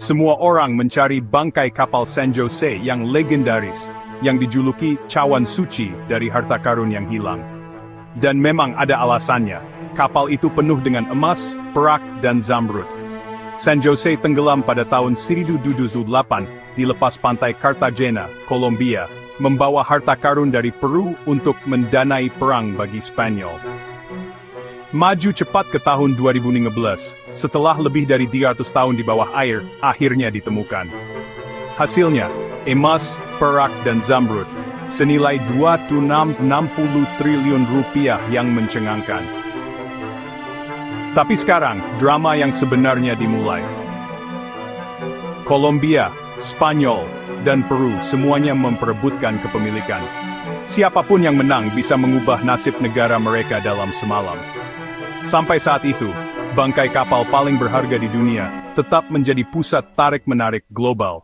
Semua orang mencari bangkai kapal San Jose yang legendaris, yang dijuluki cawan suci dari harta karun yang hilang. Dan memang ada alasannya, kapal itu penuh dengan emas, perak, dan zamrud. San Jose tenggelam pada tahun 1708 di lepas pantai Cartagena, Kolombia, membawa harta karun dari Peru untuk mendanai perang bagi Spanyol. Maju cepat ke tahun 2015, setelah lebih dari 300 tahun di bawah air, akhirnya ditemukan. Hasilnya, emas, perak, dan zamrud, senilai 260 triliun rupiah yang mencengangkan. Tapi sekarang, drama yang sebenarnya dimulai. Kolombia, Spanyol, dan Peru semuanya memperebutkan kepemilikan. Siapapun yang menang bisa mengubah nasib negara mereka dalam semalam. Sampai saat itu, bangkai kapal paling berharga di dunia tetap menjadi pusat tarik-menarik global.